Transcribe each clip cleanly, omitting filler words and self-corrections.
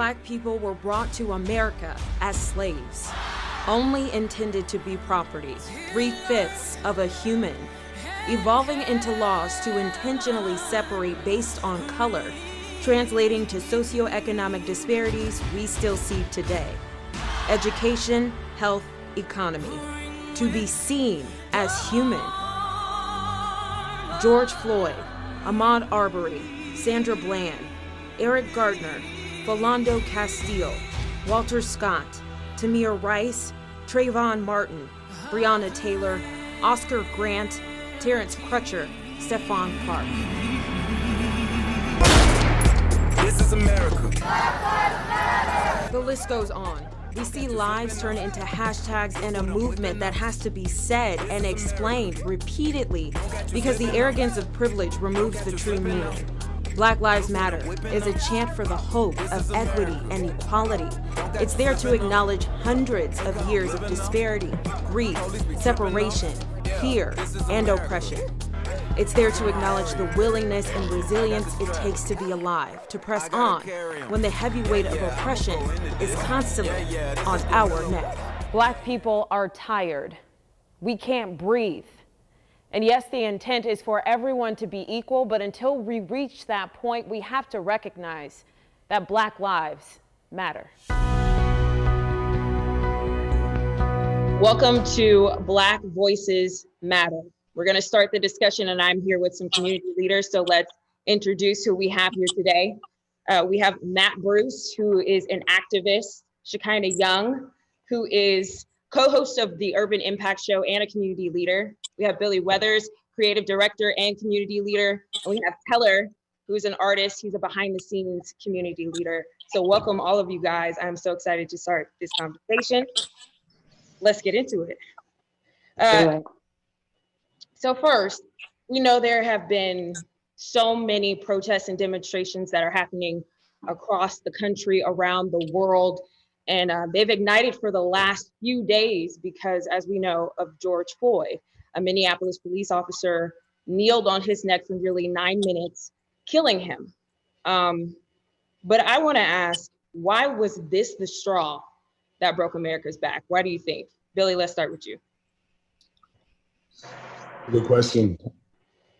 Black people were brought to America as slaves, only intended to be property, 3/5 of a human, evolving into laws to intentionally separate based on color, translating to socioeconomic disparities we still see today. Education, health, economy, to be seen as human. George Floyd, Ahmaud Arbery, Sandra Bland, Eric Gardner, Philando Castile, Walter Scott, Tamir Rice, Trayvon Martin, Breonna Taylor, Oscar Grant, Terrence Crutcher, Stephon Clark. This is America. The list goes on. We see lives turn into hashtags and a movement that has to be said and explained repeatedly because the arrogance of privilege removes the true meaning. Black Lives Matter is a chant for the hope of equity and equality. It's there to acknowledge hundreds of years of disparity, grief, separation, fear, and oppression. It's there to acknowledge the willingness and resilience it takes to be alive, to press on when the heavy weight of oppression is constantly on our neck. Black people are tired. We can't breathe. And yes, the intent is for everyone to be equal, but until we reach that point, we have to recognize that Black lives matter. Welcome to Black Voices Matter. We're going to start the discussion, and I'm here with some community leaders, so let's introduce who we have here today. We have Matt Bruce, who is an activist, Shekinah Young, who is co-host of the Urban Impact Show and a community leader. We have Billy Weathers, creative director and community leader. And we have Teller, who's an artist. He's a behind-the-scenes community leader. So welcome all of you guys. I'm so excited to start this conversation. Let's get into it. So first, we know there have been so many protests and demonstrations that are happening across the country, around the world. And they've ignited for the last few days because, as we know, of George Floyd. A Minneapolis police officer kneeled on his neck for nearly 9 minutes, killing him. But I want to ask, why was this the straw that broke America's back? Why do you think? Billy, let's start with you. Good question.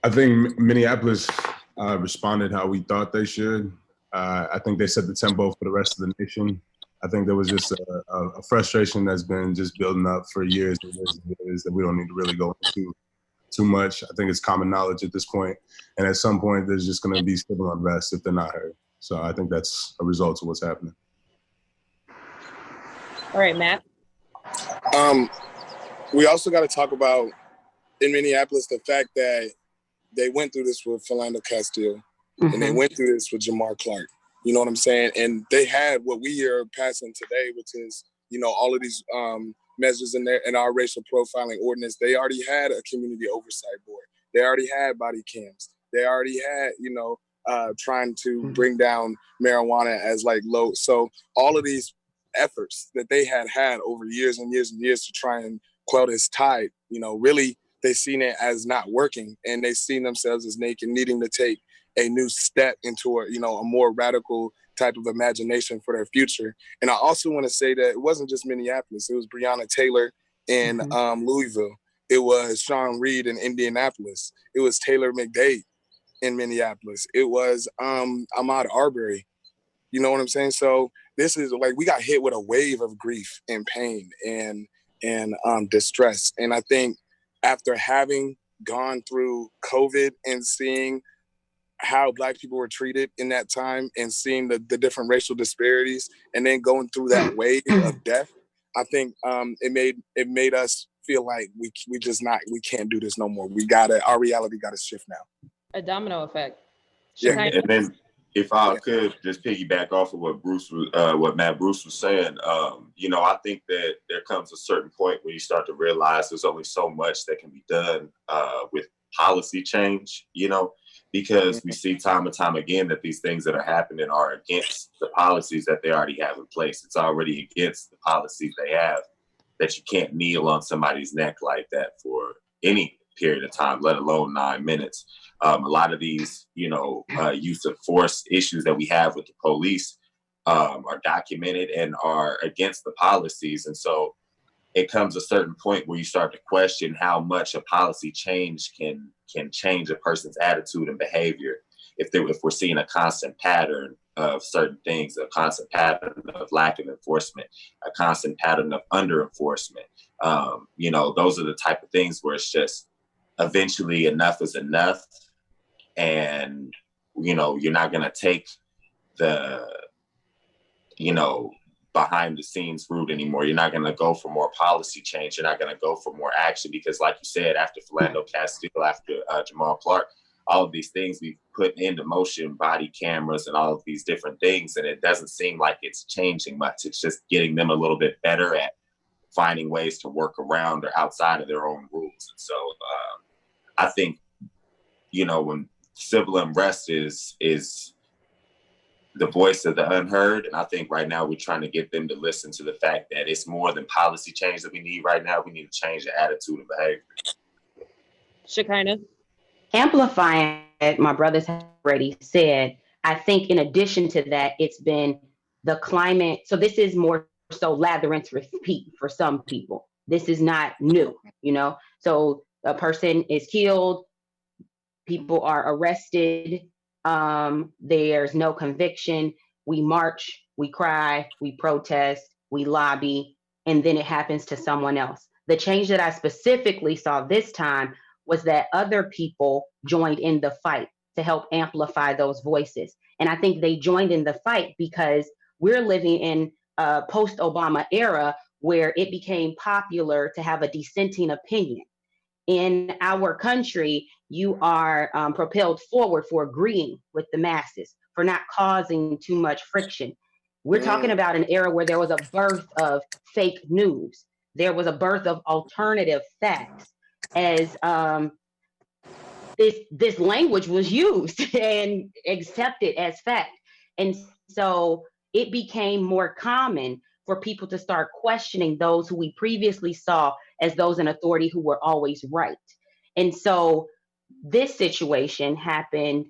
I think Minneapolis responded how we thought they should. I think they set the tempo for the rest of the nation. I think there was just a frustration that's been just building up for years and years and years that we don't need to really go into too much. I think it's common knowledge at this point. And at some point, there's just going to be civil unrest if they're not heard. So I think that's a result of what's happening. All right, Matt. We also got to talk about, in Minneapolis, the fact that they went through this with Philando Castile, and they went through this with Jamar Clark. You know what I'm saying? And they had what we are passing today, which is, you know, all of these measures in our racial profiling ordinance. They already had a community oversight board. They already had body cams. They already had, you know, trying to bring down marijuana as like low. So all of these efforts that they had over years and years and years to try and quell this tide, you know, really they seen it as not working, and they seen themselves as naked, needing to take a new step into a, you know, a more radical type of imagination for their future. And I also want to say that it wasn't just Minneapolis. It was Breonna Taylor in Louisville. It was Sean Reed in Indianapolis. It was Taylor McDade in Minneapolis. It was Ahmaud Arbery. You know what I'm saying? So this is like, we got hit with a wave of grief and pain and distress. And I think after having gone through COVID and seeing how Black people were treated in that time and seeing the different racial disparities and then going through that wave of death, I think it made us feel like we can't do this no more. Our reality got to shift now. A domino effect. Yeah. And then if I could just piggyback off of what Matt Bruce was saying, you know, I think that there comes a certain point where you start to realize there's only so much that can be done with policy change, you know, because we see time and time again that these things that are happening are against the policies that they already have in place. It's already against the policies they have, that you can't kneel on somebody's neck like that for any period of time, let alone 9 minutes. A lot of these, you know, use of force issues that we have with the police, are documented and are against the policies. And so it comes a certain point where you start to question how much a policy change can change a person's attitude and behavior. If we're seeing a constant pattern of certain things, a constant pattern of lack of enforcement, a constant pattern of under enforcement, those are the type of things where it's just eventually enough is enough. And, you're not going to take the, behind the scenes route anymore. You're not going to go for more policy change. You're not going to go for more action because, like you said, after Philando Castile, after Jamal Clark, all of these things we've put into motion, body cameras and all of these different things, and it doesn't seem like it's changing much. It's just getting them a little bit better at finding ways to work around or outside of their own rules. And so I think, when civil unrest is the voice of the unheard. And I think right now we're trying to get them to listen to the fact that it's more than policy change that we need right now. We need to change the attitude and behavior. Shekinah? Amplifying it, my brothers have already said, I think in addition to that, it's been the climate. So this is more so lather, rinse, repeat for some people. This is not new, So a person is killed, people are arrested, there's no conviction. We march, we cry, we protest, we lobby, and then it happens to someone else. The change that I specifically saw this time was that other people joined in the fight to help amplify those voices. And I think they joined in the fight because we're living in a post-Obama era where it became popular to have a dissenting opinion. In our country, you are propelled forward for agreeing with the masses, for not causing too much friction. We're talking about an era where there was a birth of fake news. There was a birth of alternative facts as this language was used and accepted as fact. And so it became more common for people to start questioning those who we previously saw as those in authority who were always right. And so this situation happened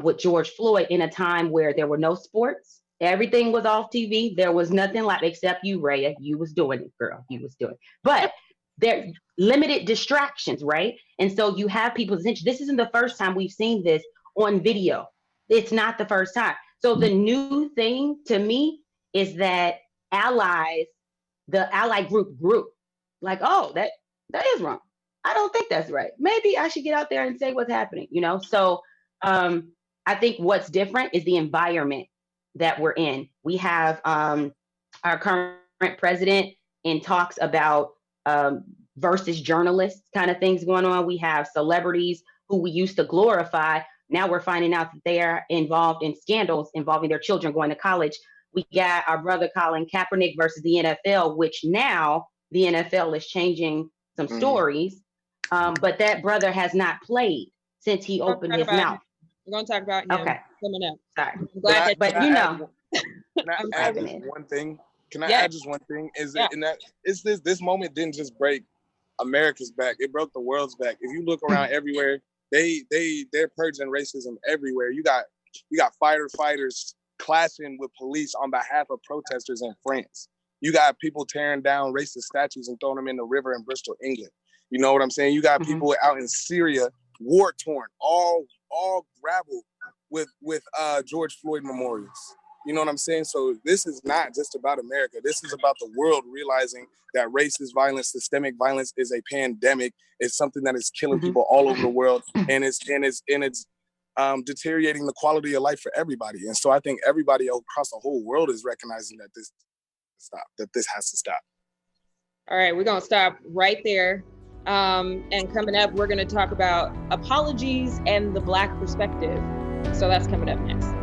with George Floyd in a time where there were no sports. Everything was off TV. There was nothing like, except you, Raya. You was doing it, girl. You was doing it. But there limited distractions, right? And so you have people's attention. This isn't the first time we've seen this on video. It's not the first time. So the new thing to me is that the ally group grew. Like, oh, that is wrong. I don't think that's right. Maybe I should get out there and say what's happening, So I think what's different is the environment that we're in. We have our current president in talks about versus journalists kind of things going on. We have celebrities who we used to glorify. Now we're finding out that they are involved in scandals involving their children going to college. We got our brother Colin Kaepernick versus the NFL, which now the NFL is changing some stories. But that brother has not played since he opened his mouth. We're going to talk about him coming up. Sorry. I'm glad Can I add just one thing? Is this moment didn't just break America's back, it broke the world's back. If you look around everywhere, they're purging racism everywhere. You got firefighters clashing with police on behalf of protesters in France. You got people tearing down racist statues and throwing them in the river in Bristol, England. You know what I'm saying? You got people out in Syria, war torn, all gravel with George Floyd memorials. You know what I'm saying? So this is not just about America. This is about the world realizing that racist violence, systemic violence is a pandemic. It's something that is killing people all over the world, and it's deteriorating the quality of life for everybody. And so I think everybody across the whole world is recognizing that this has to stop. All right, we're going to stop right there. And coming up, we're going to talk about apologies and the Black perspective. So that's coming up next.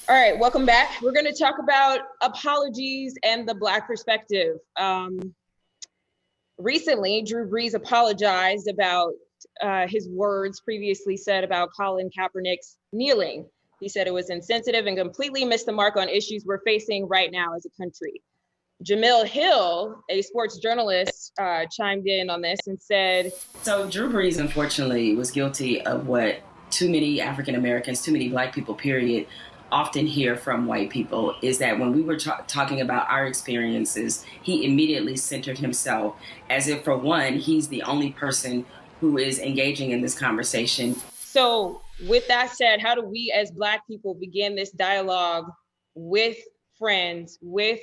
All right, welcome back. We're going to talk about apologies and the Black perspective. Recently, Drew Brees apologized about his words previously said about Colin Kaepernick's kneeling. He said it was insensitive and completely missed the mark on issues we're facing right now as a country. Jamil Hill, a sports journalist, chimed in on this and said, So Drew Brees, unfortunately, was guilty of what too many African Americans, too many Black people, period, often hear from white people, is that when we were talking about our experiences, he immediately centered himself as if, for one, he's the only person who is engaging in this conversation. So with that said, how do we as Black people begin this dialogue with friends, with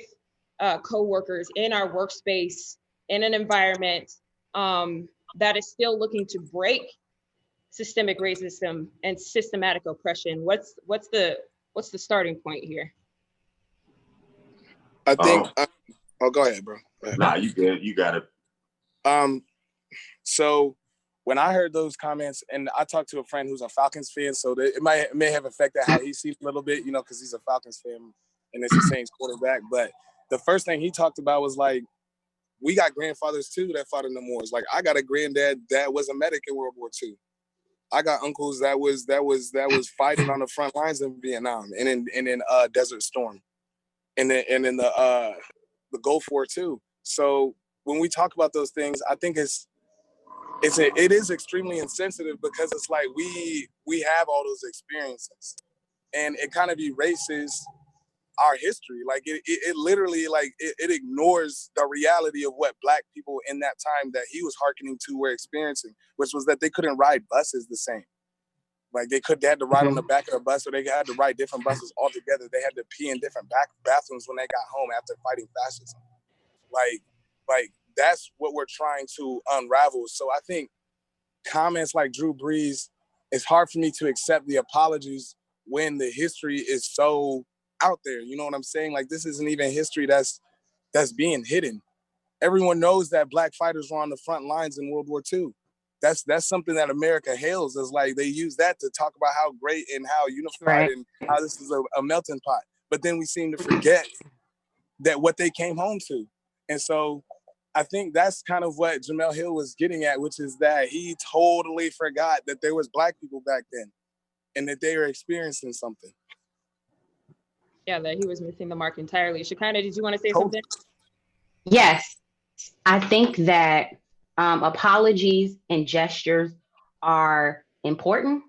co-workers in our workspace, in an environment that is still looking to break systemic racism and systematic oppression? What's the starting point here? I think. Go ahead, bro. Go ahead. Nah, you good. You got it. So when I heard those comments, and I talked to a friend who's a Falcons fan, so it may have affected how he sees a little bit, because he's a Falcons fan and it's the Saints quarterback. But the first thing he talked about was like, we got grandfathers too that fought in the wars. Like, I got a granddad that was a medic in World War II. I got uncles that was fighting on the front lines in Vietnam and in Desert Storm, and in the Gulf War too. So when we talk about those things, I think it is extremely insensitive, because it's like we have all those experiences, and it kind of erases our history. Like it literally, like it ignores the reality of what Black people in that time that he was hearkening to were experiencing, which was that they couldn't ride buses the same. Like they had to ride on the back of a bus, or they had to ride different buses altogether. They had to pee in different bathrooms when they got home after fighting fascism. Like that's what we're trying to unravel. So I think comments like Drew Brees, it's hard for me to accept the apologies when the history is so out there. You know what I'm saying? Like, this isn't even history that's being hidden. Everyone knows that Black fighters were on the front lines in World War II. That's something that America hails as, like, they use that to talk about how great and how unified and how this is a melting pot. But then we seem to forget that what they came home to. And so I think that's kind of what Jamel Hill was getting at, which is that he totally forgot that there was Black people back then and that they were experiencing something. Yeah, that he was missing the mark entirely. Shekinah, did you want to say something? Yes, I think that apologies and gestures are important,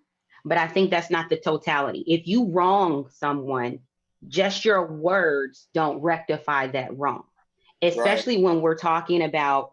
but I think that's not the totality. If you wrong someone, just your words don't rectify that wrong, especially when we're talking about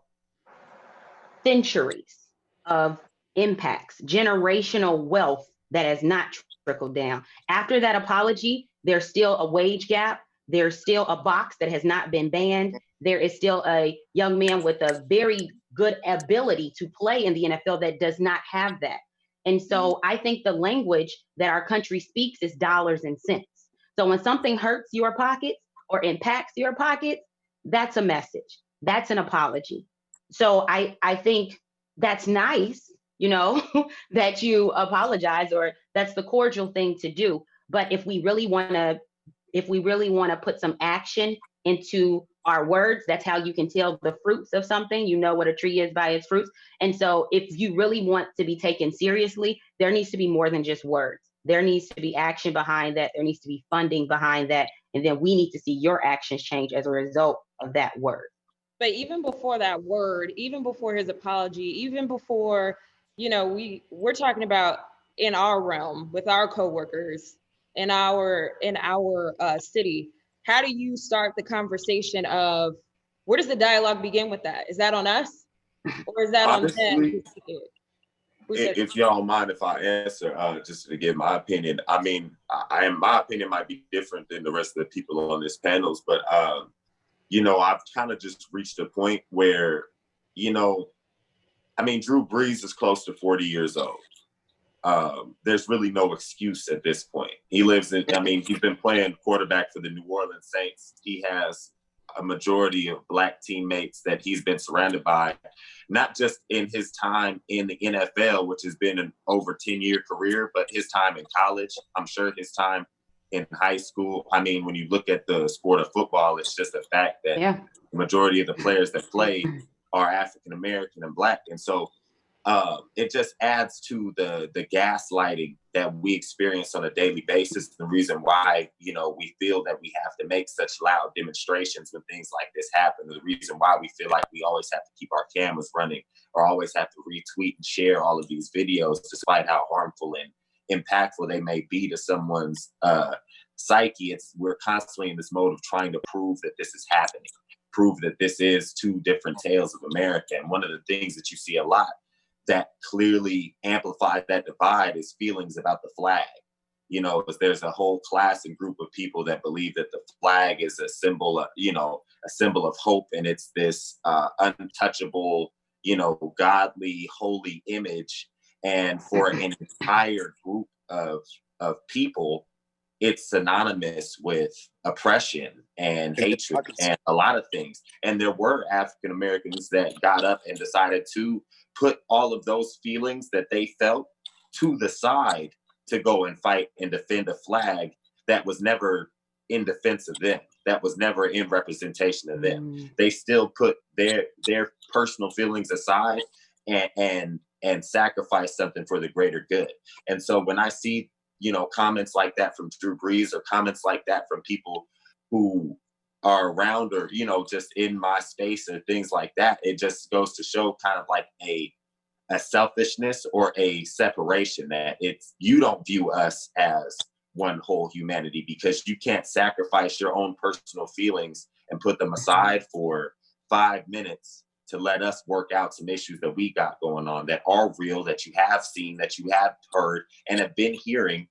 centuries of impacts, generational wealth that has not trickled down. After that apology, there's still a wage gap. There's still a box that has not been banned. There is still a young man with a very good ability to play in the NFL that does not have that. And so I think the language that our country speaks is dollars and cents. So when something hurts your pockets or impacts your pockets, that's a message. That's an apology. So I think that's nice, that you apologize, or that's the cordial thing to do. But if we really want to put some action into our words, that's how you can tell the fruits of something. You know what a tree is by its fruits. And so if you really want to be taken seriously, there needs to be more than just words. There needs to be action behind that. There needs to be funding behind that. And then we need to see your actions change as a result of that word. But even before that word, even before his apology, even before, we're talking about in our realm with our coworkers in our city, how do you start the conversation of, where does the dialogue begin with that? Is that on us, or is that Honestly, on them? If y'all don't mind if I answer, just to give my opinion. I mean, my opinion might be different than the rest of the people on this panels, but I've kind of just reached a point where, Drew Brees is close to 40 years old. There's really no excuse at this point. He's been playing quarterback for the New Orleans Saints. He has a majority of Black teammates that he's been surrounded by, not just in his time in the NFL, which has been an over 10-year career, but his time in college. I'm sure his time in high school. I mean, when you look at the sport of football, it's just a fact that the majority of the players that play are African American and Black. And so it just adds to the gaslighting that we experience on a daily basis. The reason why, you know, we feel that we have to make such loud demonstrations when things like this happen. The reason why we feel like we always have to keep our cameras running or always have to retweet and share all of these videos, despite how harmful and impactful they may be to someone's psyche. We're constantly in this mode of trying to prove that this is happening, prove that this is two different tales of America. And one of the things that you see a lot that clearly amplifies that divide is feelings about the flag. You know, because there's a whole class and group of people that believe that the flag is a symbol of, you know, a symbol of hope, and it's this untouchable, you know, godly, holy image. And for an entire group of people, it's synonymous with oppression and hatred and a lot of things. And there were African Americans that got up and decided to put all of those feelings that they felt to the side to go and fight and defend a flag that was never in defense of them, that was never in representation of them. They still put their personal feelings aside and sacrifice something for the greater good. And so when I see, you know, comments like that from Drew Brees or comments like that from people who are around or, you know, just in my space or things like that, it just goes to show kind of like a selfishness or a separation, that it's, you don't view us as one whole humanity because you can't sacrifice your own personal feelings and put them aside for 5 minutes to let us work out some issues that we got going on that are real, that you have seen, that you have heard and have been hearing,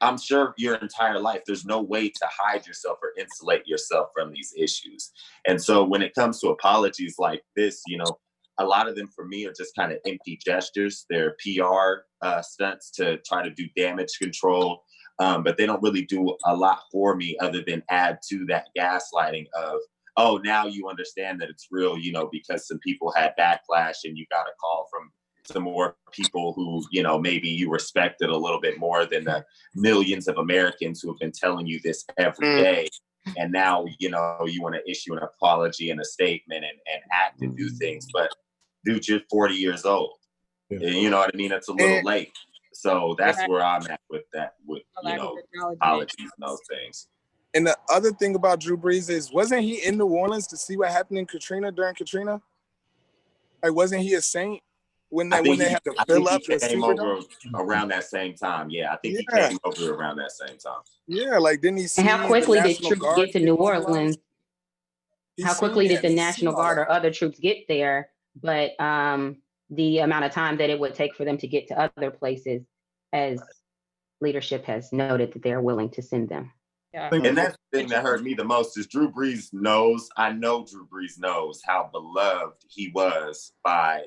I'm sure, your entire life. There's no way to hide yourself or insulate yourself from these issues. And so when it comes to apologies like this, you know, a lot of them for me are just kind of empty gestures. They're PR stunts to try to do damage control, but they don't really do a lot for me other than add to that gaslighting of, oh, now you understand that it's real, you know, because some people had backlash and you got a call from some more people who, you know, maybe you respected a little bit more than the millions of Americans who have been telling you this every day. And now, you know, you want to issue an apology and a statement and act and do things. But dude, you're 40 years old. Yeah. You know what I mean? It's a little late. So that's where I'm at with that, with, you know, apologies and those things. And the other thing about Drew Brees is, wasn't he in New Orleans to see what happened in Katrina during Katrina? Like, wasn't he a saint when they had to fill up the came over around that same time? Yeah, I think he came over around that same time. Yeah, like, didn't he see? And how quickly did troops get to New Orleans? How quickly did the National Guard or other troops get there? But the amount of time that it would take for them to get to other places, as leadership has noted that they're willing to send them. Yeah. And that's the thing that hurt me the most is Drew Brees knows, I know Drew Brees knows how beloved he was by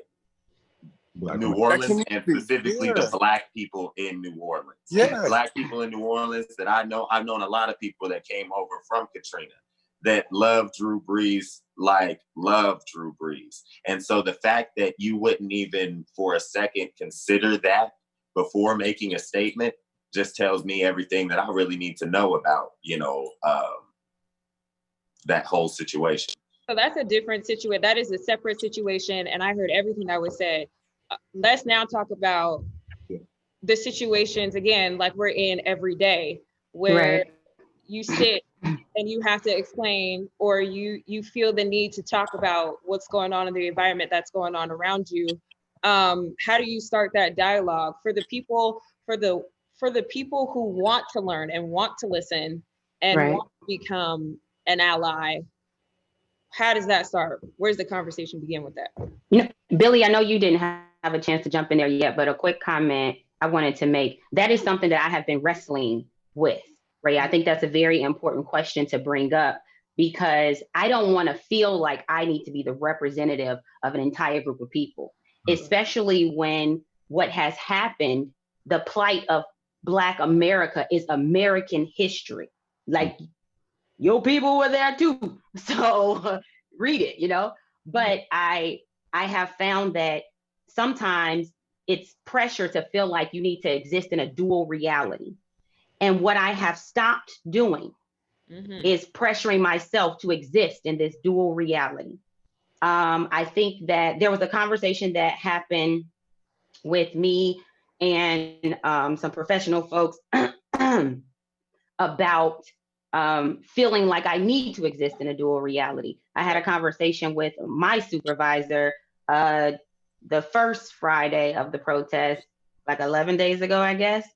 New Orleans and specifically the Black people in New Orleans. Yeah. Black people in New Orleans that I know, I've known a lot of people that came over from Katrina that love Drew Brees, like love Drew Brees. And so the fact that you wouldn't even for a second consider that before making a statement just tells me everything that I really need to know about, you know, that whole situation. So that's a different situation. That is a separate situation. And I heard everything that was said. Let's now talk about the situations, again, like we're in every day, where you sit and you have to explain, or you feel the need to talk about what's going on in the environment that's going on around you. How do you start that dialogue for the people, for the people who want to learn and want to listen and want to become an ally? How does that start? Where's the conversation begin with that? You know, Billy, I know you didn't have a chance to jump in there yet, but a quick comment I wanted to make. That is something that I have been wrestling with, right? I think that's a very important question to bring up, because I don't want to feel like I need to be the representative of an entire group of people, especially when what has happened, the plight of Black America is American history. Like, your people were there too. So read it, you know? But I have found that sometimes it's pressure to feel like you need to exist in a dual reality. And what I have stopped doing is pressuring myself to exist in this dual reality. I think that there was a conversation that happened with me and some professional folks about feeling like I need to exist in a dual reality. I had a conversation with my supervisor the first Friday of the protest, like 11 days ago, I guess,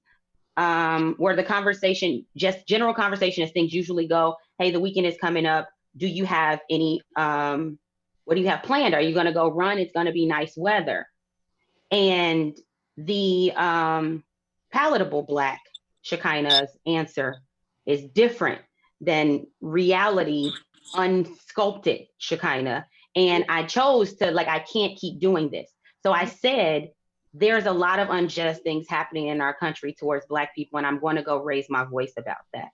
where the conversation, just general conversation as things usually go. Hey, the weekend is coming up. Do you have any, what do you have planned? Are you going to go run? It's going to be nice weather. And the palatable Black Shekinah's answer is different than reality unsculpted Shekinah. And I chose to, like, I can't keep doing this. So I said, there's a lot of unjust things happening in our country towards Black people, and I'm going to go raise my voice about that.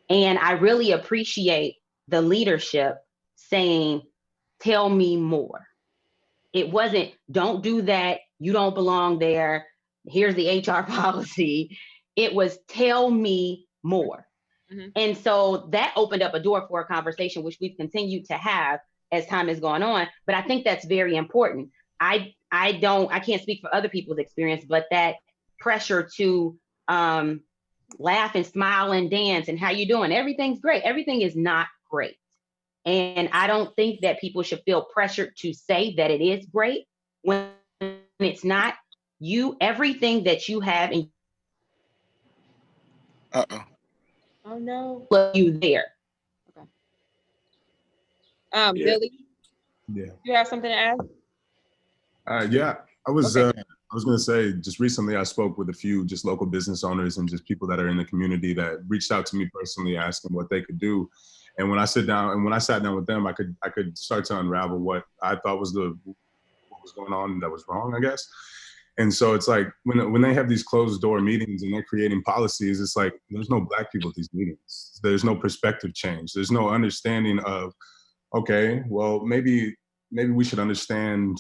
And I really appreciate the leadership saying, tell me more. It wasn't, don't do that, you don't belong there, here's the HR policy. It was, tell me more. And so that opened up a door for a conversation, which we've continued to have as time has gone on. But I think that's very important. I can't speak for other people's experience, but that pressure to laugh and smile and dance and how you doing? Everything's great. Everything is not great. And I don't think that people should feel pressured to say that it is great when it's not. Everything that you have in Oh no. you there. Okay. Billy, Yeah. you have something to add? Yeah, I was going to say, just recently I spoke with a few just local business owners and just people that are in the community that reached out to me personally asking what they could do. And when I sat down with them, I could start to unravel what I thought was what was going on that was wrong, I guess. And so it's like when they have these closed door meetings and they're creating policies, it's like there's no Black people at these meetings. There's no perspective change. There's no understanding of, okay, well, maybe we should understand,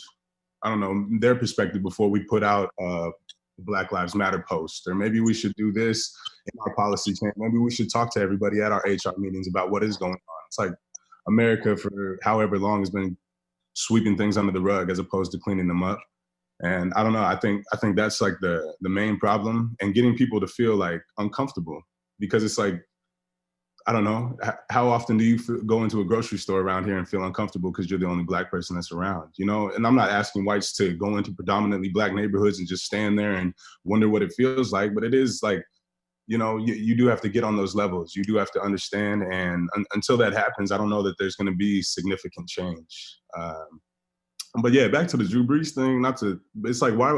I don't know, their perspective before we put out a Black Lives Matter post, or maybe we should do this in our policy change. Maybe we should talk to everybody at our HR meetings about what is going on. It's like America for however long has been sweeping things under the rug as opposed to cleaning them up. And I don't know, I think that's like the main problem, and getting people to feel like uncomfortable, because it's like, I don't know, how often do you go into a grocery store around here and feel uncomfortable because you're the only Black person that's around, you know? And I'm not asking whites to go into predominantly Black neighborhoods and just stand there and wonder what it feels like, but it is like, you know, you do have to get on those levels. You do have to understand, and until that happens, I don't know that there's gonna be significant change. But yeah, back to the Drew Brees thing, it's like, why,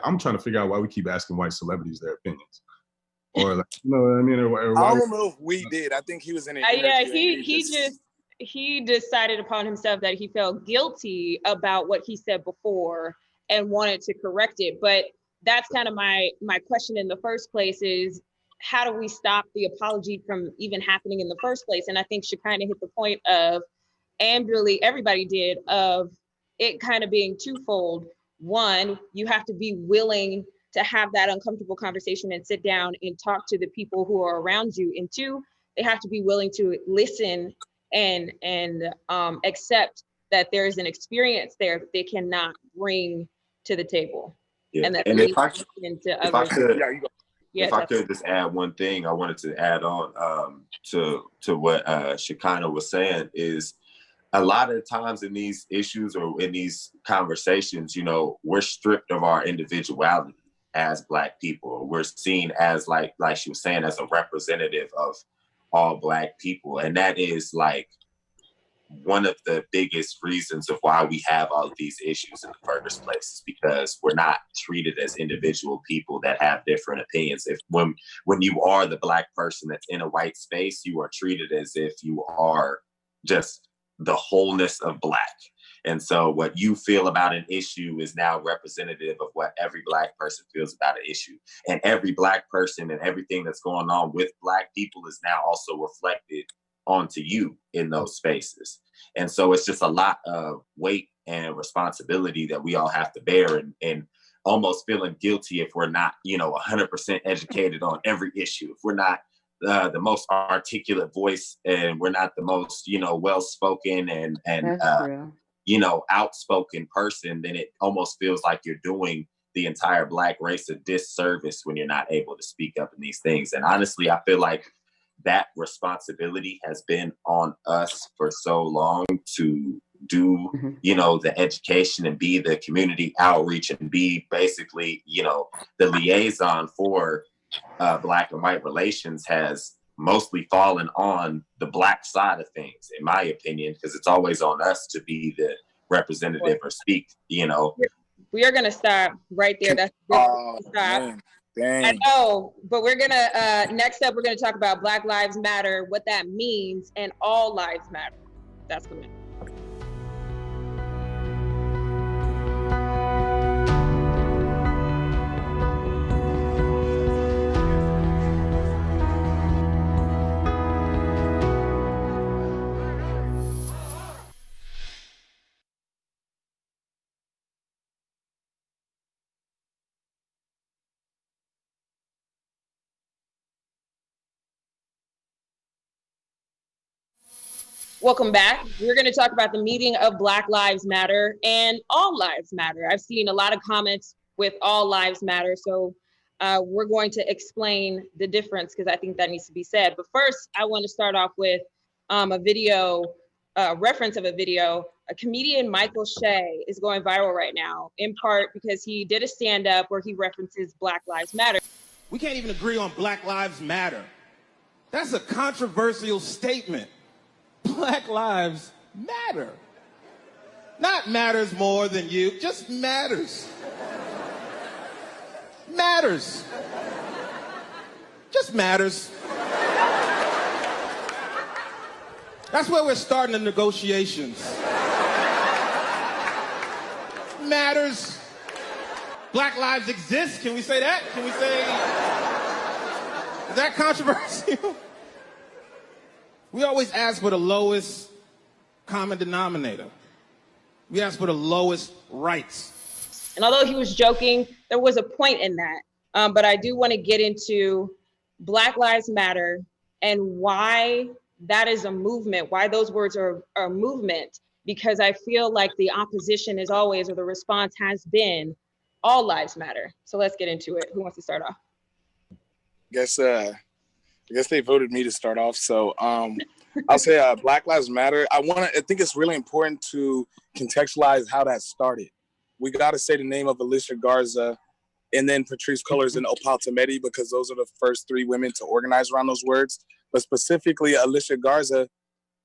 I'm trying to figure out why we keep asking white celebrities their opinions. Or like, you know what I mean? Or I don't know if we did. I think he was in an interview. Yeah, he decided upon himself that he felt guilty about what he said before and wanted to correct it. But that's kind of my question in the first place is, how do we stop the apology from even happening in the first place? And I think Shekinah hit the point of, and really everybody did, of it kind of being twofold. One, you have to be willing to have that uncomfortable conversation and sit down and talk to the people who are around you. And two, they have to be willing to listen and accept that there is an experience there that they cannot bring to the table. Yeah. And that if I could just add one thing I wanted to add on to what Shekinah was saying is, a lot of times in these issues or in these conversations, you know, we're stripped of our individuality as Black people. We're seen as like she was saying, as a representative of all Black people. And that is like one of the biggest reasons of why we have all of these issues in the first place, is because we're not treated as individual people that have different opinions. When you are the Black person that's in a white space, you are treated as if you are just the wholeness of Black. And so what you feel about an issue is now representative of what every Black person feels about an issue. And every Black person and everything that's going on with Black people is now also reflected onto you in those spaces. And so it's just a lot of weight and responsibility that we all have to bear. And almost feeling guilty if we're not, 100% educated on every issue. If we're not the most articulate voice, and we're not the most, well-spoken and outspoken person, then it almost feels like you're doing the entire Black race a disservice when you're not able to speak up in these things. And honestly, I feel like that responsibility has been on us for so long to do, the education and be the community outreach and be basically, the liaison for Black and white relations has mostly fallen on the Black side of things, in my opinion, because it's always on us to be the representative or speak, We are going to stop right there. That's stop. Man. Dang. I know, but we're going to, next up, we're going to talk about Black Lives Matter, what that means, and all lives matter. That's what it means. Welcome back. We're going to talk about the meeting of Black Lives Matter and All Lives Matter. I've seen a lot of comments with All Lives Matter, so we're going to explain the difference because I think that needs to be said. But first, I want to start off with a video, reference of a video. A comedian, Michael Shea, is going viral right now, in part because he did a stand-up where he references Black Lives Matter. We can't even agree on Black Lives Matter. That's a controversial statement. Black lives matter. Not matters more than you, just matters. Matters. Just matters. That's where we're starting the negotiations. Matters. Black lives exist. Can we say that? Can we say, is that controversial? We always ask for the lowest common denominator. We ask for the lowest rights. And although he was joking, there was a point in that. But I do want to get into Black Lives Matter and why that is a movement, why those words are a movement, because I feel like the opposition is always, or the response has been, all lives matter. So let's get into it. Who wants to start off? I guess they voted me to start off. So I'll say Black Lives Matter. I think it's really important to contextualize how that started. We got to say the name of Alicia Garza and then Patrisse Cullors and Opal Tometi, because those are the first three women to organize around those words. But specifically, Alicia Garza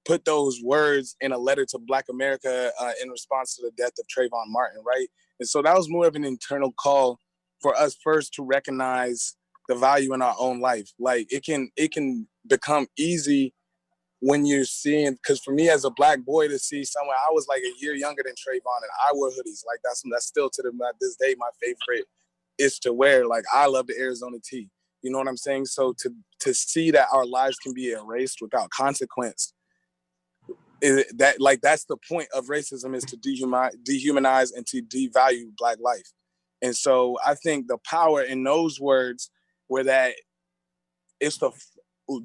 put those words in a letter to Black America in response to the death of Trayvon Martin, right? And so that was more of an internal call for us first to recognize the value in our own life. Like it can become easy when you're seeing, because for me as a Black boy to see someone, I was like a year younger than Trayvon and I wore hoodies. Like that's still to this day my favorite is to wear. Like I love the Arizona tee. You know what I'm saying? So to see that our lives can be erased without consequence, that's the point of racism, is to dehumanize and to devalue Black life. And so I think the power in those words where that it's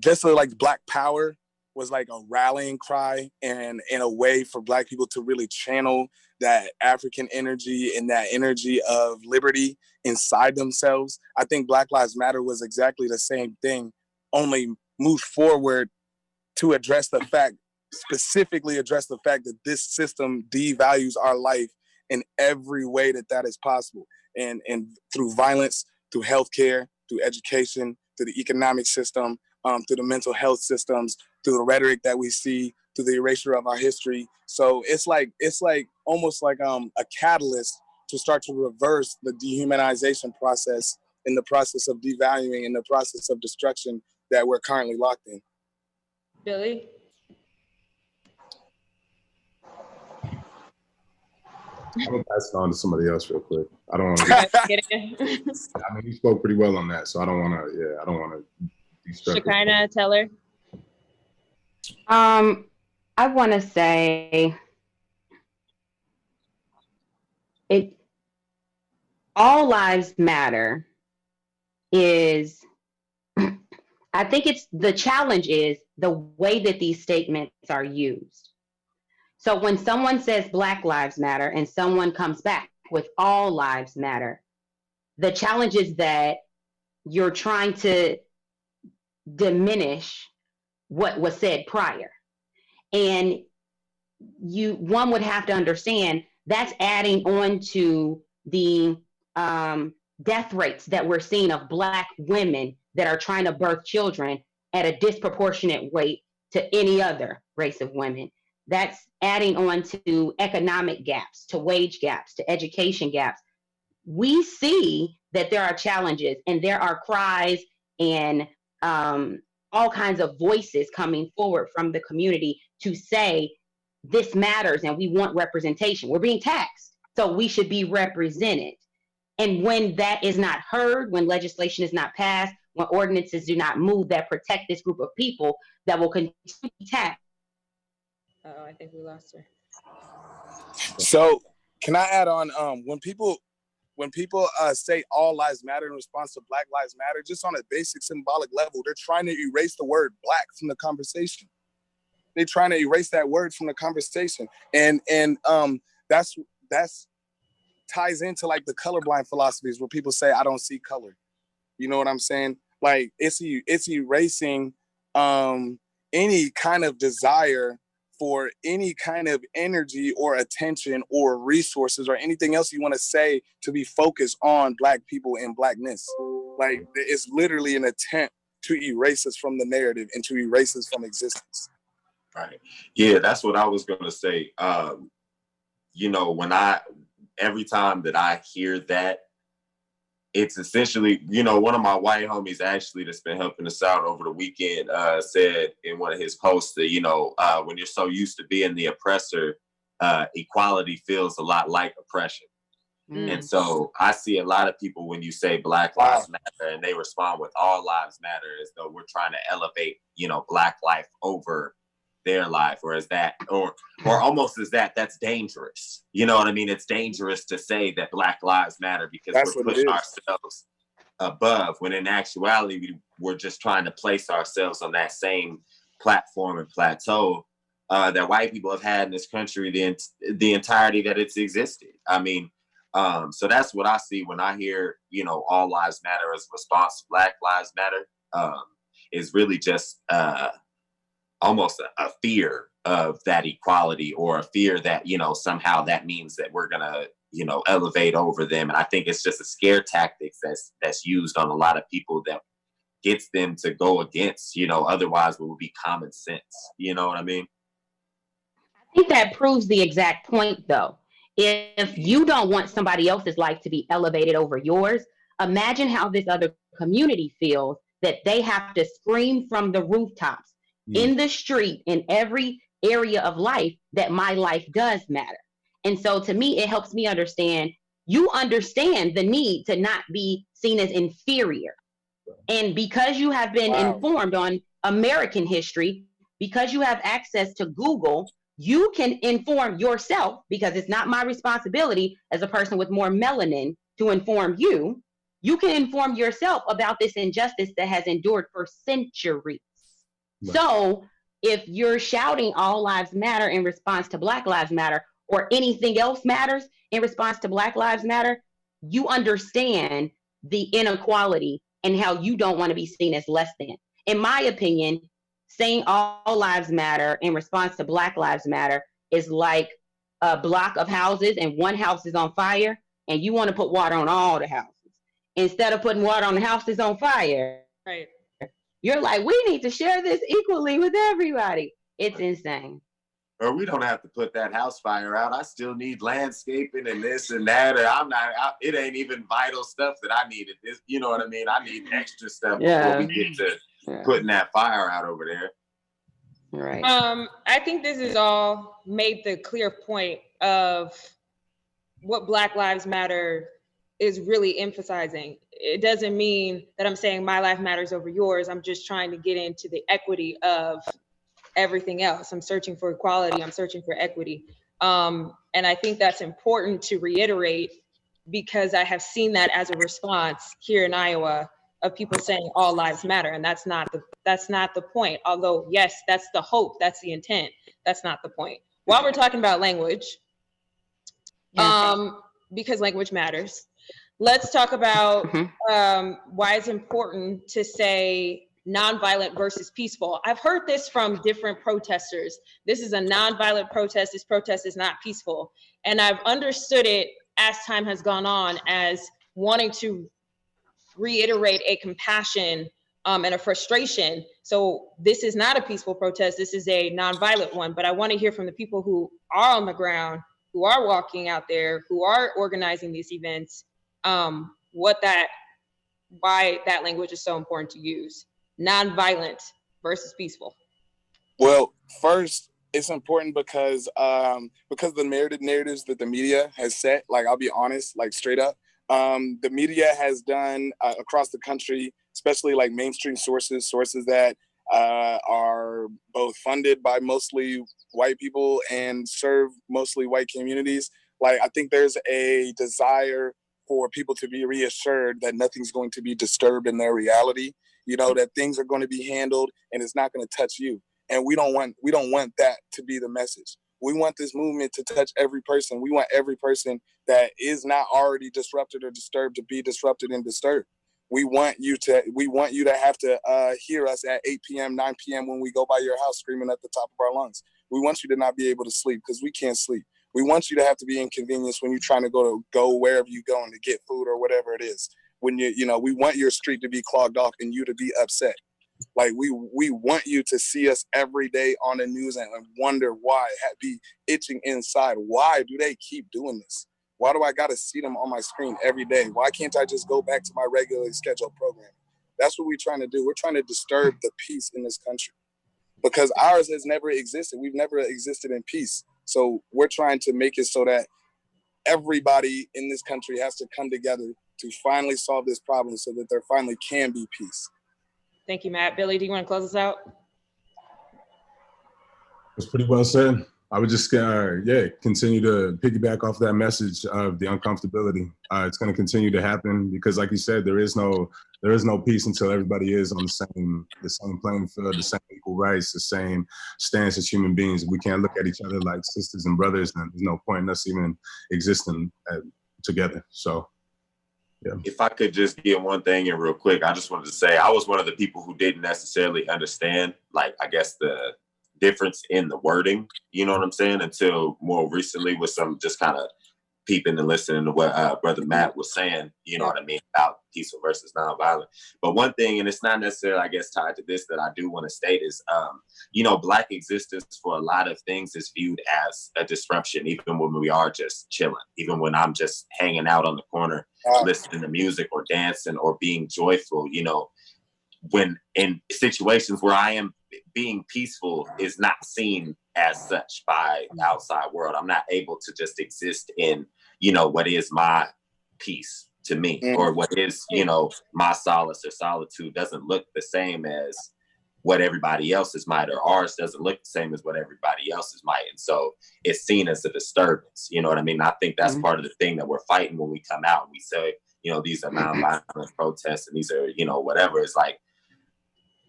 just like Black power was like a rallying cry and in a way for Black people to really channel that African energy and that energy of liberty inside themselves. I think Black Lives Matter was exactly the same thing, only moved forward to specifically address the fact that this system devalues our life in every way that is possible. And through violence, through healthcare, through education, through the economic system, through the mental health systems, through the rhetoric that we see, through the erasure of our history. So it's like almost like a catalyst to start to reverse the dehumanization process, in the process of devaluing, in the process of destruction that we're currently locked in. Billy? I'm gonna pass it on to somebody else real quick. I don't want to. I mean, you spoke pretty well on that, so I don't want to. Yeah, I don't want to. Shekinah, Teller. I want to say All Lives Matter is, I think the challenge is the way that these statements are used. So when someone says Black Lives Matter and someone comes back with All Lives Matter, the challenge is that you're trying to diminish what was said prior. And one would have to understand that's adding on to the death rates that we're seeing of Black women that are trying to birth children at a disproportionate rate to any other race of women. That's adding on to economic gaps, to wage gaps, to education gaps. We see that there are challenges and there are cries and all kinds of voices coming forward from the community to say this matters and we want representation. We're being taxed, so we should be represented. And when that is not heard, when legislation is not passed, when ordinances do not move that protect this group of people that will continue to be taxed. Oh, I think we lost her. So can I add on, when people say all lives matter in response to Black Lives Matter, just on a basic symbolic level, they're trying to erase the word Black from the conversation. They're trying to erase that word from the conversation. And that's ties into like the colorblind philosophies where people say, I don't see color. You know what I'm saying? Like it's erasing any kind of desire for any kind of energy or attention or resources or anything else you want to say to be focused on Black people and Blackness. Like it's literally an attempt to erase us from the narrative and to erase us from existence. Right. Yeah, that's what I was going to say. You know, every time that I hear that, it's essentially, you know, one of my white homies actually that's been helping us out over the weekend said in one of his posts that, you know, when you're so used to being the oppressor, equality feels a lot like oppression. And so I see a lot of people when you say Black Lives Matter and they respond with all lives matter as though we're trying to elevate, you know, Black life over their life, or almost as that's dangerous. You know what I mean? It's dangerous to say that Black Lives Matter because we're pushing ourselves above, when in actuality, we're just trying to place ourselves on that same platform and plateau that white people have had in this country the entirety that it's existed. I mean, so that's what I see when I hear, you know, all lives matter as a response to Black Lives Matter, is really just almost a fear of that equality, or a fear that, you know, somehow that means that we're gonna, you know, elevate over them. And I think it's just a scare tactic that's used on a lot of people that gets them to go against, you know, otherwise what would be common sense. You know what I mean? I think that proves the exact point, though. If you don't want somebody else's life to be elevated over yours, imagine how this other community feels that they have to scream from the rooftops, in the street, in every area of life, that my life does matter. And so to me, it helps me understand, you understand the need to not be seen as inferior. And because you have been informed on American history, because you have access to Google, you can inform yourself, because it's not my responsibility as a person with more melanin to inform you. You can inform yourself about this injustice that has endured for centuries. Right. So if you're shouting all lives matter in response to Black Lives Matter, or anything else matters in response to Black Lives Matter, you understand the inequality and how you don't want to be seen as less than. In my opinion, saying all lives matter in response to Black Lives Matter is like a block of houses and one house is on fire and you want to put water on all the houses. Instead of putting water on the houses on fire, right, you're like, we need to share this equally with everybody. It's insane. Or we don't have to put that house fire out. I still need landscaping and this and that. Or it ain't even vital stuff that I needed. You know what I mean? I need extra stuff before we get to putting that fire out over there. Right. I think this is all made the clear point of what Black Lives Matter is really emphasizing. It doesn't mean that I'm saying my life matters over yours. I'm just trying to get into the equity of everything else. I'm searching for equality. I'm searching for equity. And I think that's important to reiterate, because I have seen that as a response here in Iowa of people saying all lives matter, and that's not the point. Although yes, that's the hope, that's the intent. That's not the point. While we're talking about language, because language matters, let's talk about why it's important to say nonviolent versus peaceful. I've heard this from different protesters. This is a nonviolent protest. This protest is not peaceful. And I've understood it as time has gone on as wanting to reiterate a compassion and a frustration. So this is not a peaceful protest. This is a nonviolent one. But I want to hear from the people who are on the ground, who are walking out there, who are organizing these events, why that language is so important to use. Nonviolent versus peaceful. Well, first, it's important because the narratives that the media has set, like, I'll be honest, like, straight up, the media has done across the country, especially like mainstream sources that are both funded by mostly white people and serve mostly white communities. Like, I think there's a desire for people to be reassured that nothing's going to be disturbed in their reality, that things are going to be handled and it's not going to touch you. And we don't want that to be the message. We want this movement to touch every person. We want every person that is not already disrupted or disturbed to be disrupted and disturbed. We want you to have to hear us at 8 p.m., 9 p.m. when we go by your house screaming at the top of our lungs. We want you to not be able to sleep because we can't sleep. We want you to have to be inconvenienced when you're trying to go wherever you're going to get food or whatever it is. When we want your street to be clogged off and you to be upset. Like, we want you to see us every day on the news and wonder why, be itching inside. Why do they keep doing this? Why do I got to see them on my screen every day? Why can't I just go back to my regularly scheduled programming? That's what we're trying to do. We're trying to disturb the peace in this country because ours has never existed. We've never existed in peace. So we're trying to make it so that everybody in this country has to come together to finally solve this problem so that there finally can be peace. Thank you, Matt. Billy, do you want to close us out? It's pretty well said. I would just, continue to piggyback off that message of the uncomfortability. It's going to continue to happen because, like you said, there is no peace until everybody is on the same playing field, the same equal rights, the same stance as human beings. We can't look at each other like sisters and brothers, and there's no point in us even existing together. So. Yeah. If I could just get one thing in real quick, I just wanted to say I was one of the people who didn't necessarily understand, like, I guess the difference in the wording, you know what I'm saying, until more recently with some just kind of peeping and listening to what Brother Matt was saying, you know what I mean, about peaceful versus nonviolent. But one thing, and it's not necessarily, I guess, tied to this that I do want to state is, Black existence for a lot of things is viewed as a disruption, even when we are just chilling, even when I'm just hanging out on the corner, listening to music or dancing or being joyful, when in situations where I am being peaceful is not seen as such by the outside world. I'm not able to just exist in, what is my peace to me, or what is, my solace or solitude doesn't look the same as what everybody else's might, or ours doesn't look the same as what everybody else's might. And so it's seen as a disturbance, you know what I mean? I think that's part of the thing that we're fighting when we come out and we say, these are nonviolent protests and these are, whatever. It's like,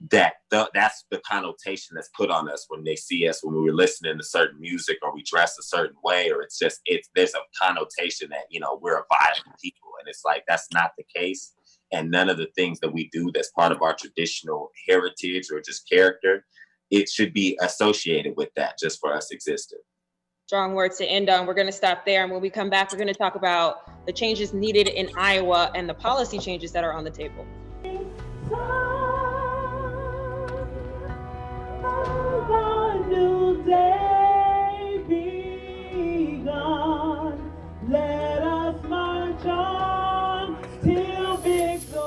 that's the connotation that's put on us when they see us, when we were listening to certain music or we dress a certain way, or there's a connotation that, we're a violent people. And it's like, that's not the case. And none of the things that we do that's part of our traditional heritage or just character, it should be associated with that just for us existing. Strong words to end on. We're going to stop there. And when we come back, we're going to talk about the changes needed in Iowa and the policy changes that are on the table. New day begun. Let us march on till victory.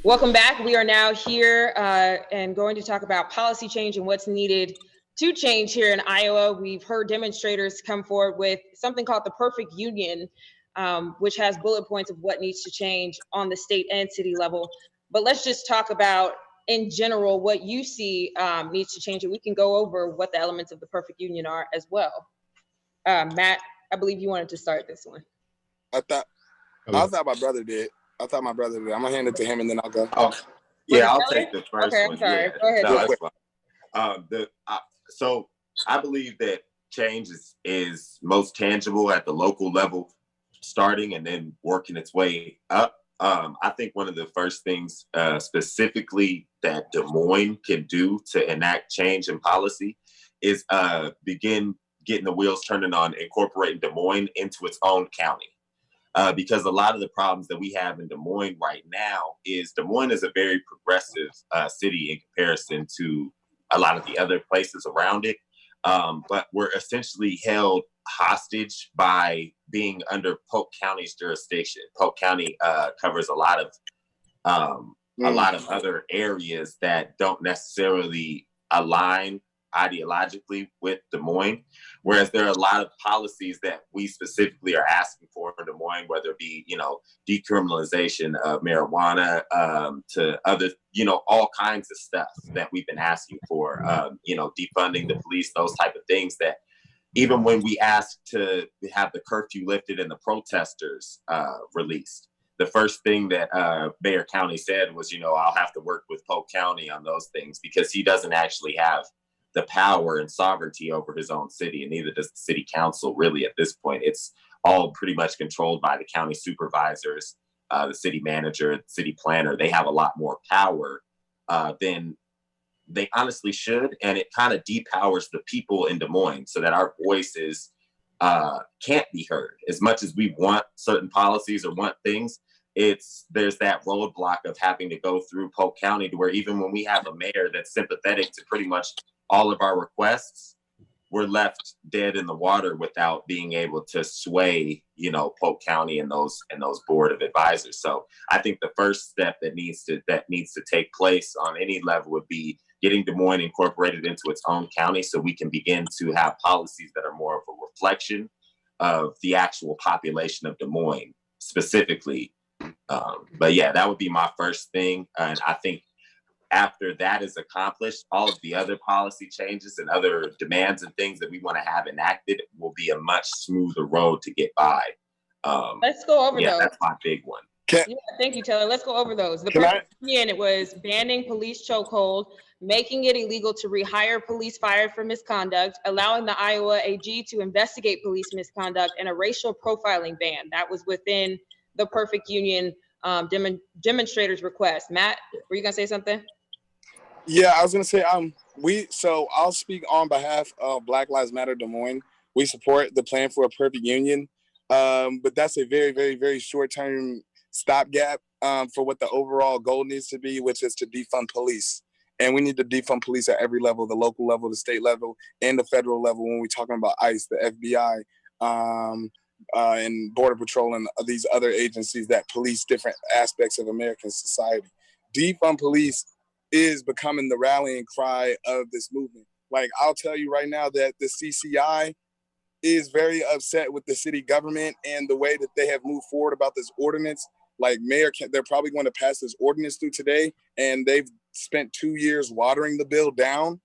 Welcome back. We are now here and going to talk about policy change and what's needed to change here in Iowa. We've heard demonstrators come forward with something called the Perfect Union, which has bullet points of what needs to change on the state and city level. But let's just talk about, in general, what you see needs to change, and we can go over what the elements of the perfect union are as well. Matt, I believe you wanted to start this one. I thought my brother did. I'm gonna hand it to him and then I'll go. Oh, yeah, I'll take the first Okay, one. I'm sorry. Yeah. Go ahead. No, that's fine. So I believe that change is most tangible at the local level, starting and then working its way up. I think one of the first things specifically that Des Moines can do to enact change in policy is begin getting the wheels turning on incorporating Des Moines into its own county. Because a lot of the problems that we have in Des Moines right now is Des Moines is a very progressive city in comparison to a lot of the other places around it. But we're essentially held hostage by being under Polk County's jurisdiction. Polk County covers a lot of other areas that don't necessarily align ideologically with Des Moines, whereas there are a lot of policies that we specifically are asking for in Des Moines, whether it be, decriminalization of marijuana, to other, all kinds of stuff that we've been asking for, defunding the police, those type of things that even when we asked to have the curfew lifted and the protesters released, the first thing that Mayor County said was, I'll have to work with Polk County on those things because he doesn't actually have the power and sovereignty over his own city, and neither does the city council really at this point. It's all pretty much controlled by the county supervisors, the city manager, the city planner. They have a lot more power than they honestly should, and it kind of depowers the people in Des Moines so that our voices can't be heard. As much as we want certain policies or want things, there's that roadblock of having to go through Polk County, to where even when we have a mayor that's sympathetic to pretty much all of our requests, we're left dead in the water without being able to sway, Polk County and those board of advisors. So I think the first step that needs to take place on any level would be getting Des Moines incorporated into its own county, so we can begin to have policies that are more of a reflection of the actual population of Des Moines specifically. But yeah, that would be my first thing, and I think after that is accomplished, all of the other policy changes and other demands and things that we want to have enacted will be a much smoother road to get by. Let's go over those. That's my big one. Thank you, Taylor. Let's go over those. The first one, it was banning police chokehold, making it illegal to rehire police fired for misconduct, allowing the Iowa AG to investigate police misconduct, and a racial profiling ban. That was within the Perfect Union demonstrators' request. Matt, were you gonna say something? Yeah, I was gonna say I'll speak on behalf of Black Lives Matter Des Moines. We support the plan for a perfect union, but that's a very, very, very short-term stopgap for what the overall goal needs to be, which is to defund police. And we need to defund police at every level: the local level, the state level, and the federal level. When we're talking about ICE, the FBI, and Border Patrol, and these other agencies that police different aspects of American society. Defund police is becoming the rallying cry of this movement. Like, I'll tell you right now that the CCI is very upset with the city government and the way that they have moved forward about this ordinance. Like, they're probably going to pass this ordinance through today, and they've spent 2 years watering the bill down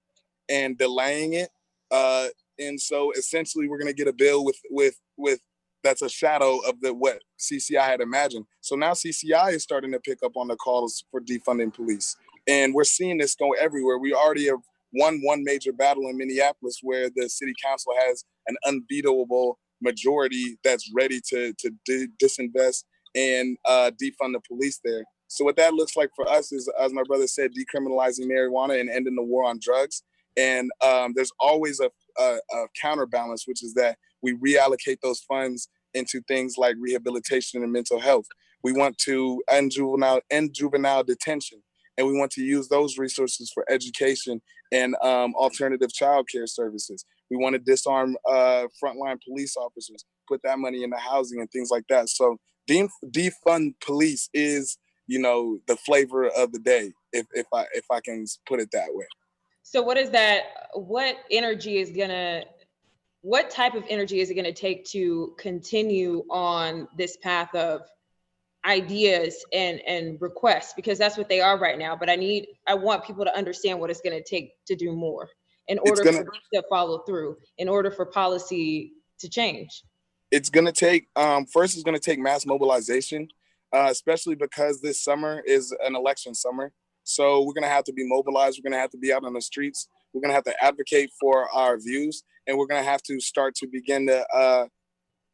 and delaying it. And so essentially we're going to get a bill with that's a shadow of what CCI had imagined. So now CCI is starting to pick up on the calls for defunding police. And we're seeing this go everywhere. We already have won one major battle in Minneapolis where the city council has an unbeatable majority that's ready to disinvest and defund the police there. So what that looks like for us is, as my brother said, decriminalizing marijuana and ending the war on drugs. And there's always a counterbalance, which is that we reallocate those funds into things like rehabilitation and mental health. We want to end juvenile detention, and we want to use those resources for education and alternative childcare services. We want to disarm frontline police officers, put that money into housing and things like that. So defund police is, the flavor of the day, if I can put it that way. So what is that? What energy is gonna what type of energy is it going to take to continue on this path of ideas and requests, because that's what they are right now. But I want people to understand what it's going to take to do more in order for them to follow through, in order for policy to change. It's going to take, first it's going to take mass mobilization, especially because this summer is an election summer. So we're going to have to be mobilized. We're going to have to be out on the streets. We're going to have to advocate for our views, and we're going to have to start to begin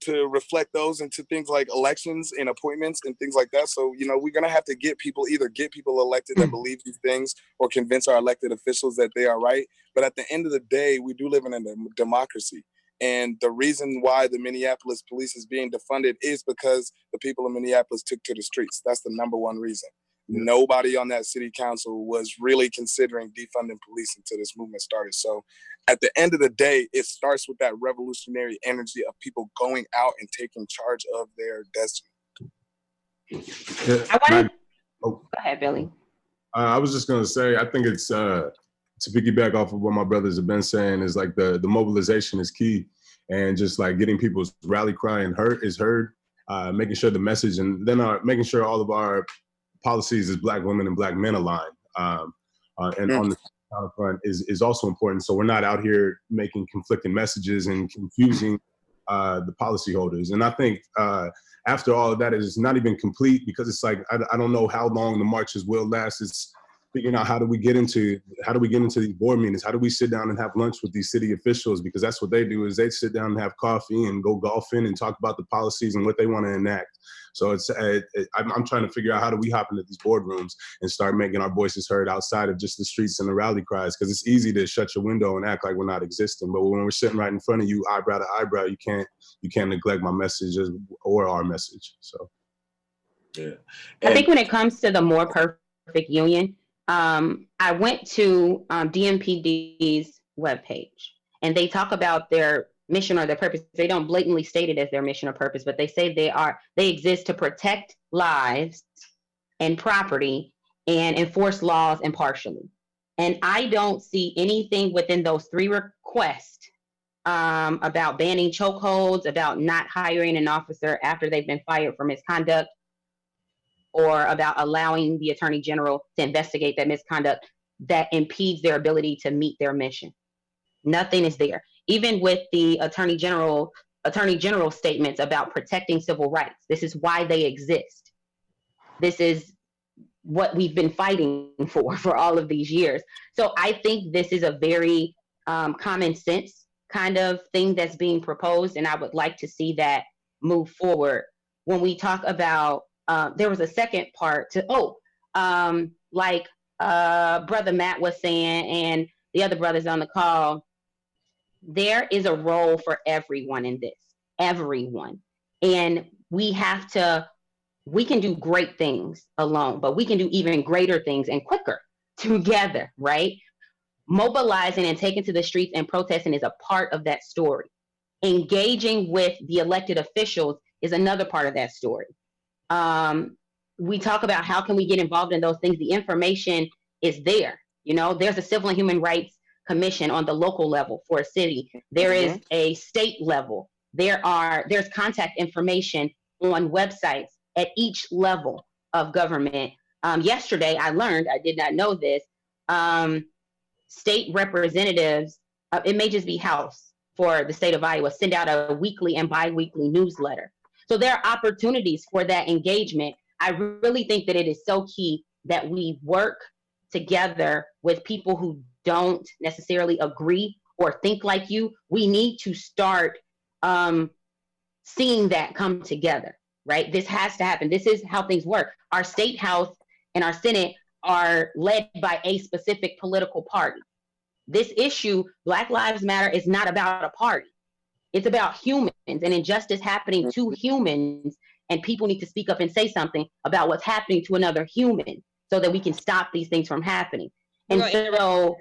to reflect those into things like elections and appointments and things like that. So, you know, we're going to have to either get people elected that believe these things, or convince our elected officials that they are right. But at the end of the day, we do live in a democracy. And the reason why the Minneapolis police is being defunded is because the people of Minneapolis took to the streets. That's the number one reason. Nobody on that city council was really considering defunding police until this movement started. So at the end of the day, it starts with that revolutionary energy of people going out and taking charge of their destiny. Go ahead, Billy. I was just going to say, I think it's, to piggyback off of what my brothers have been saying, is like the mobilization is key, and just like getting people's rally cry and heard, making sure the message, and then making sure all of our policies as Black women and Black men align, and on the front is also important. So we're not out here making conflicting messages and confusing the policyholders. And I think after all of that is not even complete, because it's like I don't know how long the marches will last. It's figuring out how do we get into these board meetings? How do we sit down and have lunch with these city officials? Because that's what they do, is they sit down and have coffee and go golfing and talk about the policies and what they want to enact. So it's I'm trying to figure out how do we hop into these boardrooms and start making our voices heard outside of just the streets and the rally cries, because it's easy to shut your window and act like we're not existing. But when we're sitting right in front of you, eyebrow to eyebrow, you can't neglect my message or our message. So yeah. I think when it comes to the more perfect union, I went to DMPD's webpage, and they talk about their mission or their purpose. They don't blatantly state it as their mission or purpose, but they say they exist to protect lives and property and enforce laws impartially. And I don't see anything within those three requests about banning chokeholds, about not hiring an officer after they've been fired for misconduct, or about allowing the Attorney General to investigate that misconduct that impedes their ability to meet their mission. Nothing is there. Even with the Attorney General statements about protecting civil rights. This is why they exist. This is what we've been fighting for all of these years. So I think this is a very common sense kind of thing that's being proposed, and I would like to see that move forward. When we talk about there was a second part to like Brother Matt was saying, and the other brothers on the call, there is a role for everyone in this, everyone. And we can do great things alone, but we can do even greater things and quicker together, right? Mobilizing and taking to the streets and protesting is a part of that story. Engaging with the elected officials is another part of that story. We talk about how can we get involved in those things. The information is there. You know, there's a Civil and Human Rights Commission on the local level for a city. There is a state level. There's contact information on websites at each level of government. Yesterday, I learned, I did not know this, state representatives, it may just be House for the state of Iowa, send out a weekly and bi-weekly newsletter. So there are opportunities for that engagement. I really think that it is so key that we work together with people who don't necessarily agree or think like you. We need to start seeing that come together, right? This has to happen. This is how things work. Our state house and our Senate are led by a specific political party. This issue, Black Lives Matter, is not about a party. It's about humans and injustice happening to humans, and people need to speak up and say something about what's happening to another human so that we can stop these things from happening. And so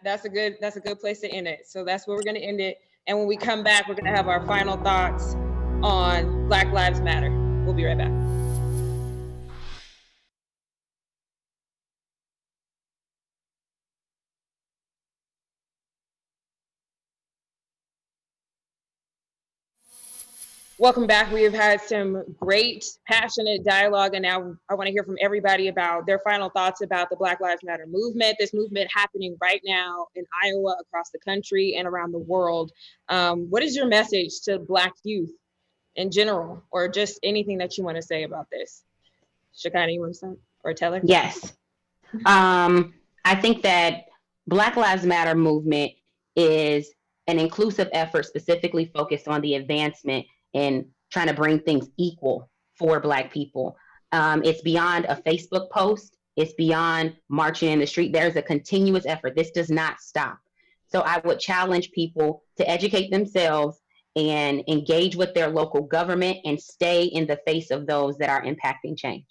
that's a good place to end it. So that's where we're going to end it. And when we come back, we're going to have our final thoughts on Black Lives Matter. We'll be right back. Welcome back. We have had some great, passionate dialogue, and now I want to hear from everybody about their final thoughts about the Black Lives Matter movement, this movement happening right now in Iowa, across the country, and around the world. What is your message to Black youth in general, or just anything that you want to say about this? Shekinah, you want to start? Or Teller? Yes. I think that Black Lives Matter movement is an inclusive effort specifically focused on the advancement and trying to bring things equal for Black people. It's beyond a Facebook post. It's beyond marching in the street. There's a continuous effort. This does not stop. So I would challenge people to educate themselves and engage with their local government and stay in the face of those that are impacting change.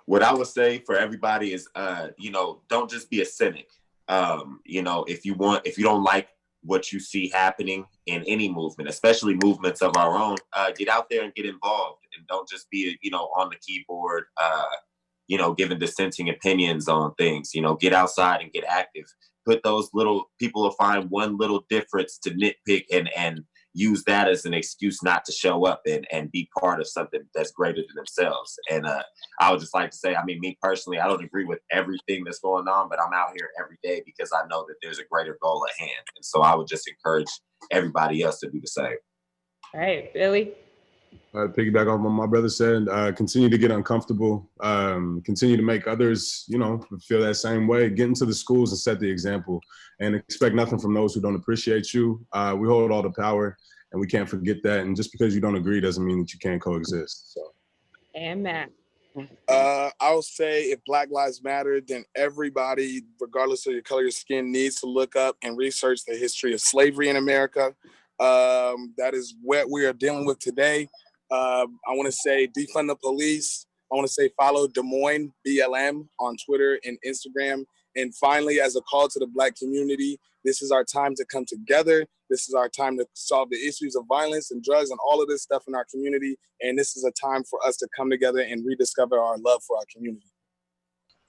What I would say for everybody is, don't just be a cynic. If you don't like what you see happening in any movement, especially movements of our own, get out there and get involved, and don't just be, on the keyboard, giving dissenting opinions on things. Get outside and get active. Put those people will find one little difference to nitpick and use that as an excuse not to show up and be part of something that's greater than themselves. And I would just like to say, me personally, I don't agree with everything that's going on, but I'm out here every day because I know that there's a greater goal at hand. And so I would just encourage everybody else to do the same. All right, Billy. Piggyback on what my brother said, continue to get uncomfortable, continue to make others, feel that same way. Get into the schools and set the example, and expect nothing from those who don't appreciate you. We hold all the power, and we can't forget that. And just because you don't agree doesn't mean that you can't coexist. So. And Matt. I'll say if Black Lives Matter, then everybody, regardless of your color of your skin, needs to look up and research the history of slavery in America. That is what we are dealing with today. I want to say defund the police. I want to say follow Des Moines BLM on Twitter and Instagram. And finally, as a call to the Black community, this is our time to come together. This is our time to solve the issues of violence and drugs and all of this stuff in our community. And this is a time for us to come together and rediscover our love for our community.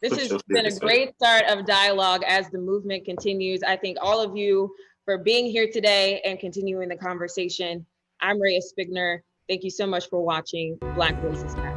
This has been a great start of dialogue as the movement continues. I thank all of you for being here today and continuing the conversation. I'm Rhea Spigner. Thank you so much for watching Black Voices Matter.